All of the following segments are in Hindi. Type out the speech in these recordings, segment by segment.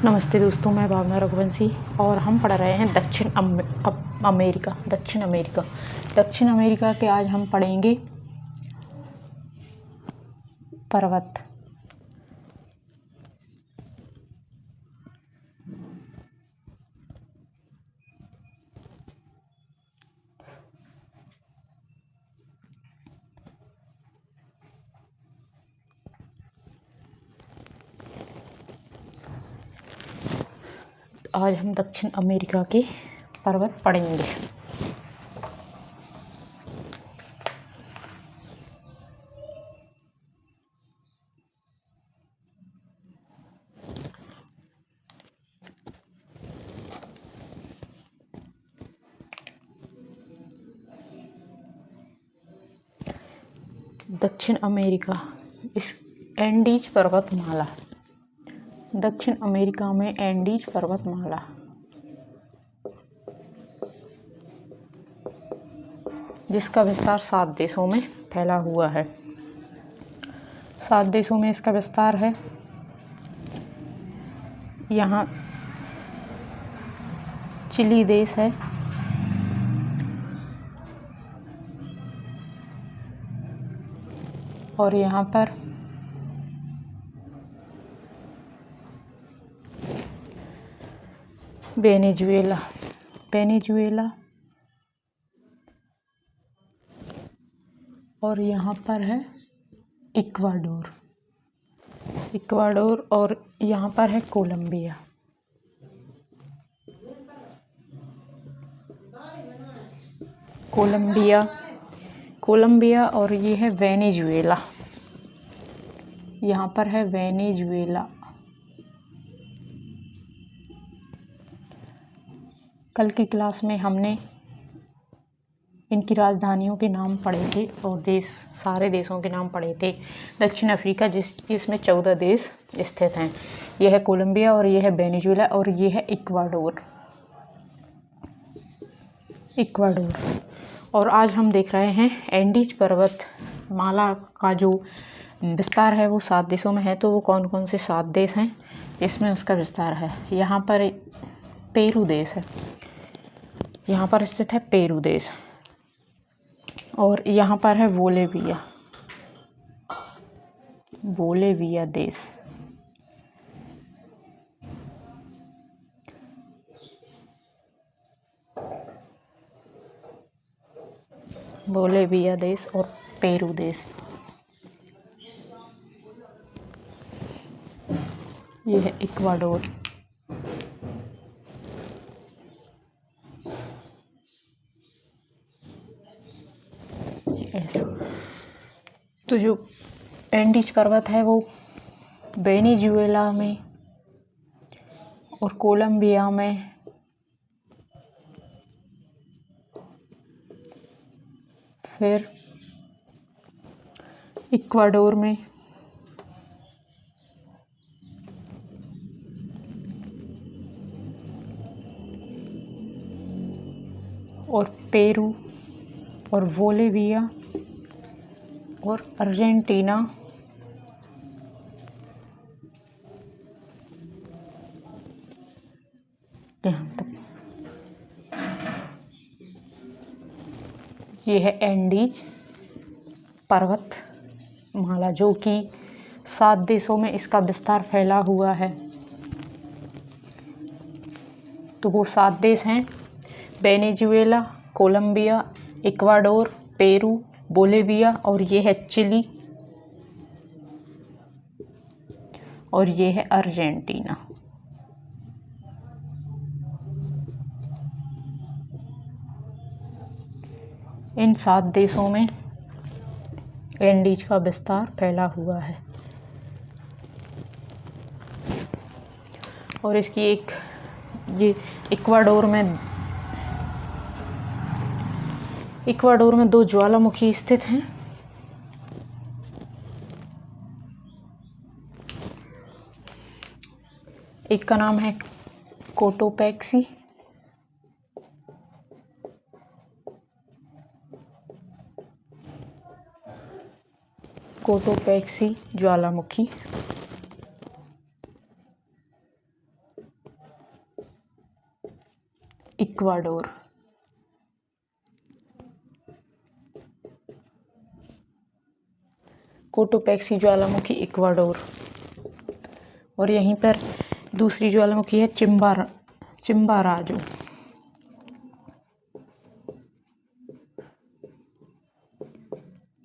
नमस्ते दोस्तों, मैं भावना रघुवंशी और हम पढ़ रहे हैं दक्षिण अमेरिका। दक्षिण अमेरिका के आज हम पढ़ेंगे पर्वत। आज हम दक्षिण अमेरिका के पर्वत पढ़ेंगे। दक्षिण अमेरिका, इस एंडीज पर्वतमाला। दक्षिण अमेरिका में एंडीज पर्वतमाला जिसका विस्तार 7 देशों में फैला हुआ है। 7 देशों में इसका विस्तार है। यहाँ चिली देश है, और यहाँ पर वेनेजुएला और यहाँ पर है इक्वाडोर, और यहाँ पर है कोलंबिया और ये है वेनेजुएला। यहाँ पर है वेनेजुएला। कल की क्लास में हमने इनकी राजधानियों के नाम पढ़े थे और सारे देशों के नाम पढ़े थे। दक्षिण अफ्रीका जिसमें 14 देश स्थित हैं। यह है कोलंबिया और यह है वेनेजुएला और यह है इक्वाडोर। और आज हम देख रहे हैं एंडीज पर्वतमाला का जो विस्तार है वो 7 देशों में है। तो वो कौन कौन से 7 देश हैं इसमें उसका विस्तार है। यहाँ पर पेरू देश है, यहाँ पर स्थित है पेरू देश, और यहाँ पर है बोलेविया देश। बोलेविया देश और पेरू देश। ये है इक्वाडोर। तो जो एंडीज पर्वत है वो वेनेजुएला में और कोलंबिया में, फिर इक्वाडोर में, और पेरू और बोलेविया और अर्जेंटीना, यहाँ तक। ये है एंडीज पर्वतमाला जो कि 7 देशों में इसका विस्तार फैला हुआ है। तो वो 7 देश हैं Venezuela, Colombia, Ecuador, Peru, Bolivia, और ये है चिली, और ये है अर्जेंटीना। इन 7 देशों में एंडीज का विस्तार फैला हुआ है। और इसकी ये इक्वाडोर में 2 ज्वालामुखी स्थित हैं। एक का नाम है कोटोपैक्सी ज्वालामुखी, इक्वाडोर। कोटोपैक्सी ज्वालामुखी इक्वाडोर। और यहीं पर दूसरी ज्वालामुखी है चिम्बाराजो।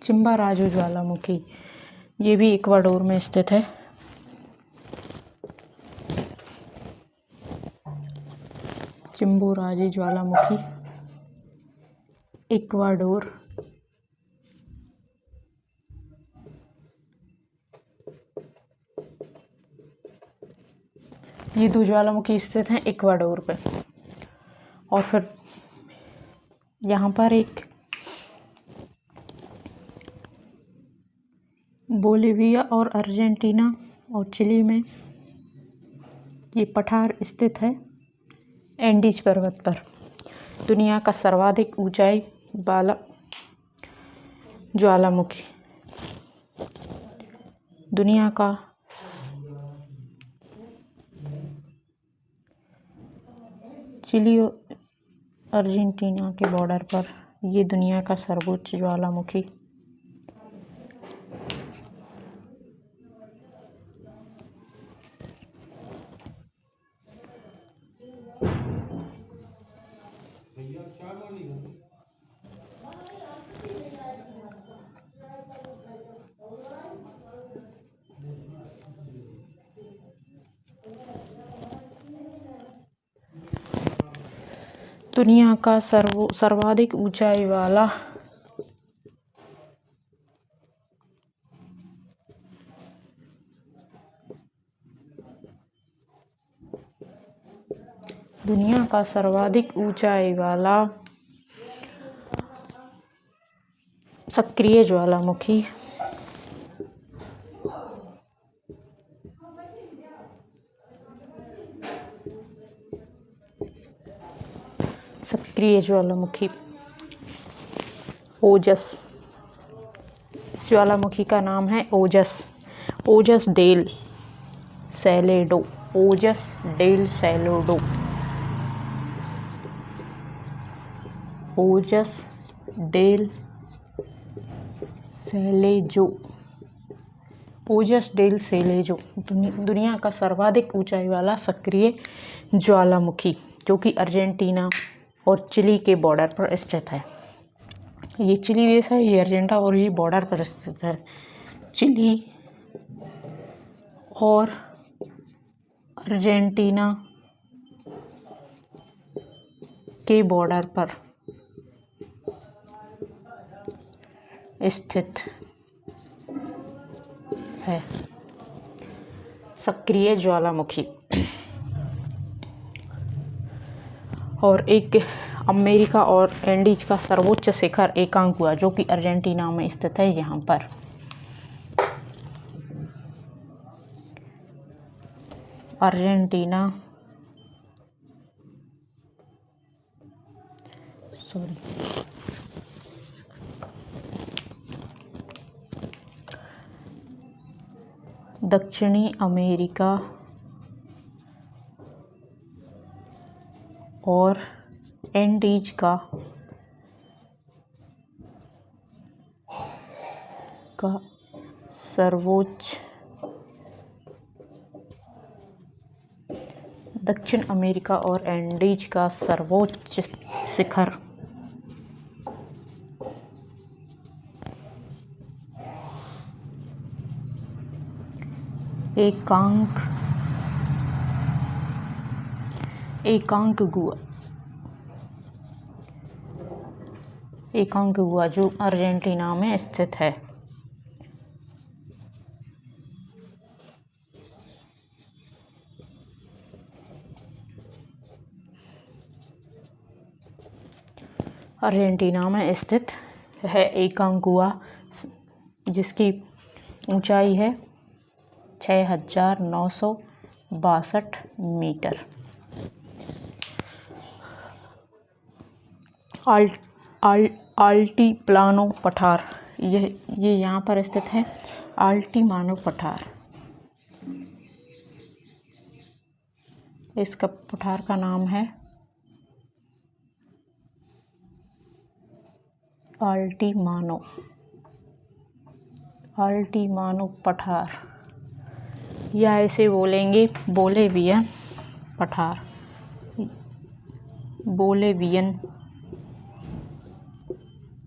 चिम्बाराजो ज्वालामुखी, ये भी इक्वाडोर में स्थित है। चिम्बोराजे ज्वालामुखी इक्वाडोर। ये दो ज्वालामुखी स्थित हैं इक्वाडोर पे। और फिर यहाँ पर एक बोलिविया और अर्जेंटीना और चिली में ये पठार स्थित है एंडीज पर्वत पर। दुनिया का सर्वाधिक ऊंचाई वाला ज्वालामुखी। दुनिया का चिली और अर्जेंटीना के बॉर्डर पर ये दुनिया का सर्वोच्च ज्वालामुखी। दुनिया का सर्वाधिक ऊंचाई वाला दुनिया का सर्वाधिक ऊंचाई वाला सक्रिय ज्वालामुखी। सक्रिय ज्वालामुखी ओजस। इस ज्वालामुखी का नाम है ओजस। ओजस डेल सैलेडो। ओजस डेल सैलेडो। ओजस डेल सैलेजो। ओजस डेल सैलेजो दुनिया का सर्वाधिक ऊंचाई वाला सक्रिय ज्वालामुखी, जो कि अर्जेंटीना और चिली के बॉर्डर पर स्थित है। ये चिली देश है, ये अर्जेंटीना और ये बॉर्डर पर स्थित है। चिली और अर्जेंटीना के बॉर्डर पर स्थित है सक्रिय ज्वालामुखी। और एक अमेरिका और एंडीज का सर्वोच्च शिखर एकांकुआ, जो कि अर्जेंटीना में स्थित है। यहाँ पर अर्जेंटीना दक्षिणी अमेरिका और एंडीज का सर्वोच्च दक्षिण अमेरिका और एंडीज का सर्वोच्च शिखर एकांकुआ जो अर्जेंटीना में स्थित है। अर्जेंटीना में स्थित है एकांकुआ, जिसकी ऊंचाई है 6,962 मीटर। आल्टीप्लानो पठार, ये यहाँ पर स्थित है। आल्टीमानो पठार, इसका पठार का नाम है अल्टीमानो पठार, या ऐसे बोलेंगे बोलेवियन पठार,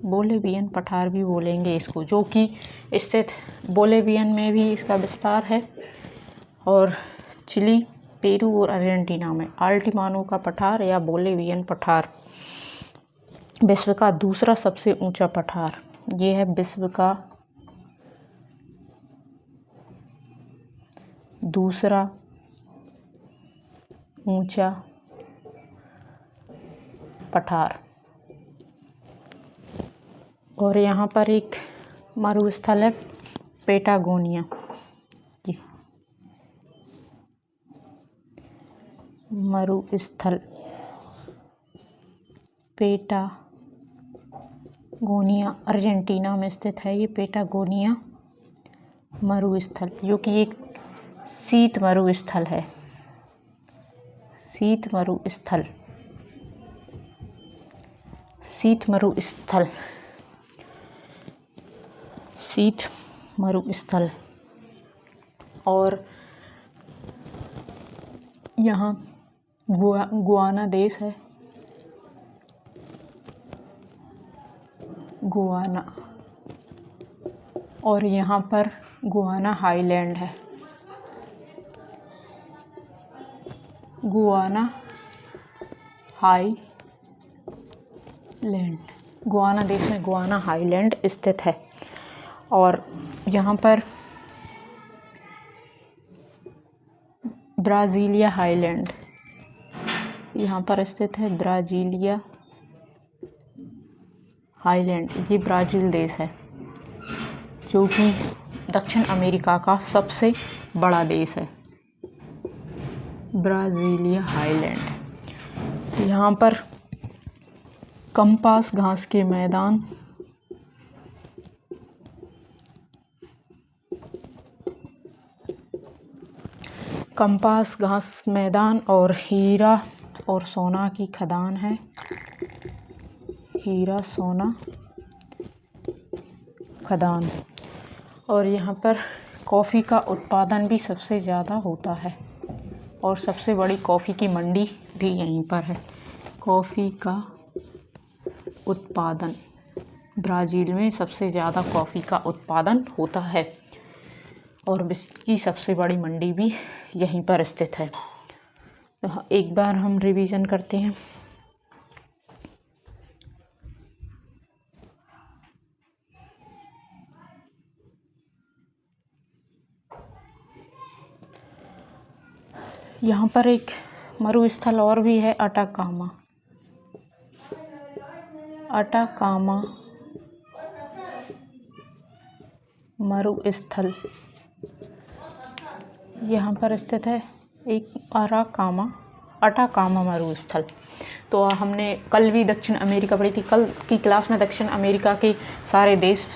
बोलेवियन पठार भी बोलेंगे इसको, जो कि स्थित बोलेवियन में भी इसका विस्तार है और चिली, पेरू और अर्जेंटीना में। अल्टीमानो का पठार या बोलेवियन पठार विश्व का दूसरा सबसे ऊंचा पठार। ये है विश्व का दूसरा ऊंचा पठार। और यहाँ पर एक मरुस्थल है पेटागोनिया, मरुस्थल पेटागोनिया अर्जेंटीना में स्थित है। ये पेटागोनिया मरुस्थल, जो कि एक शीत मरुस्थल है, शीत मरुस्थल। और यहाँ गुआना देश है, गुआना, और यहाँ पर गुआना हाईलैंड है, गुआना हाईलैंड, गुआना देश में गुआना हाईलैंड स्थित है। और यहाँ पर ब्राज़ीलिया हाईलैंड यहाँ पर स्थित है, ब्राज़ीलिया हाईलैंड, ये ब्राज़ील देश है, जो कि दक्षिण अमेरिका का सबसे बड़ा देश है, ब्राज़ीलिया हाईलैंड। यहाँ पर कंपास घास के मैदान, कंपास घास मैदान और हीरा और सोना की खदान है, हीरा सोना खदान। और यहाँ पर कॉफ़ी का उत्पादन भी सबसे ज़्यादा होता है और सबसे बड़ी कॉफ़ी की मंडी भी यहीं पर है। कॉफ़ी का उत्पादन ब्राज़ील में सबसे ज़्यादा कॉफ़ी का उत्पादन होता है और विश्व की सबसे बड़ी मंडी भी यहीं पर स्थित है। तो एक बार हम रिवीजन करते हैं। यहाँ पर एक मरुस्थल और भी है, अटाकामा, अटाकामा मरुस्थल यहाँ पर स्थित है, एक अटाकामा मरुस्थल। तो हमने कल भी दक्षिण अमेरिका पढ़ी थी, कल की क्लास में दक्षिण अमेरिका के सारे देश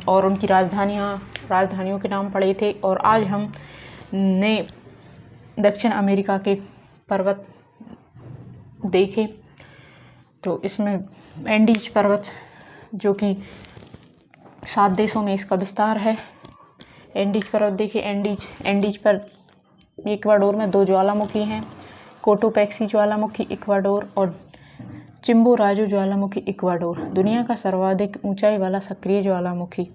और उनकी राजधानियों के नाम पढ़े थे। और आज हमने दक्षिण अमेरिका के पर्वत देखे। तो इसमें एंडीज पर्वत, जो कि 7 देशों में इसका विस्तार है। एंडीज पर्वत देखिए, एंडीज पर इक्वाडोर में 2 ज्वालामुखी हैं, कोटोपैक्सी ज्वालामुखी इक्वाडोर और चिम्बोराजो ज्वालामुखी इक्वाडोर। दुनिया का सर्वाधिक ऊंचाई वाला सक्रिय ज्वालामुखी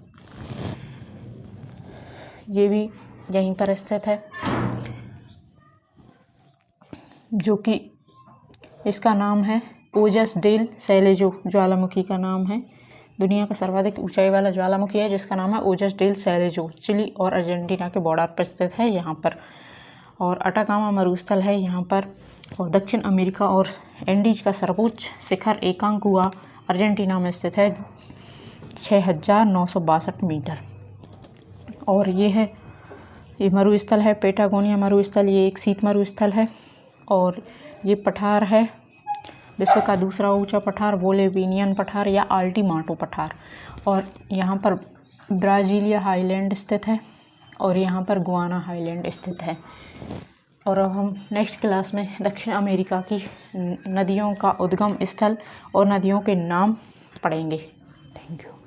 ये भी यहीं पर स्थित है, जो कि इसका नाम है ओजस डेल सैलेजो। ज्वालामुखी का नाम है, दुनिया का सर्वाधिक ऊंचाई वाला ज्वालामुखी है जिसका नाम है ओजस डेल सैलेजो। चिली और अर्जेंटीना के बॉर्डर पर स्थित है यहाँ पर। और अटाकामा मरुस्थल है यहाँ पर। और दक्षिण अमेरिका और एंडीज का सर्वोच्च शिखर एकांकुआ अर्जेंटीना में स्थित है, 6962 मीटर। और ये मरुस्थल है पेटागोनिया मरुस्थल। ये एक शीत मरुस्थल है और ये पठार है विश्व का दूसरा ऊंचा पठार, बोलेवियन पठार या अल्टीमानो पठार। और यहाँ पर ब्राज़ीलिया हाईलैंड स्थित है और यहाँ पर गुआना हाईलैंड स्थित है। और अब हम नेक्स्ट क्लास में दक्षिण अमेरिका की नदियों का उद्गम स्थल और नदियों के नाम पढ़ेंगे। Thank you.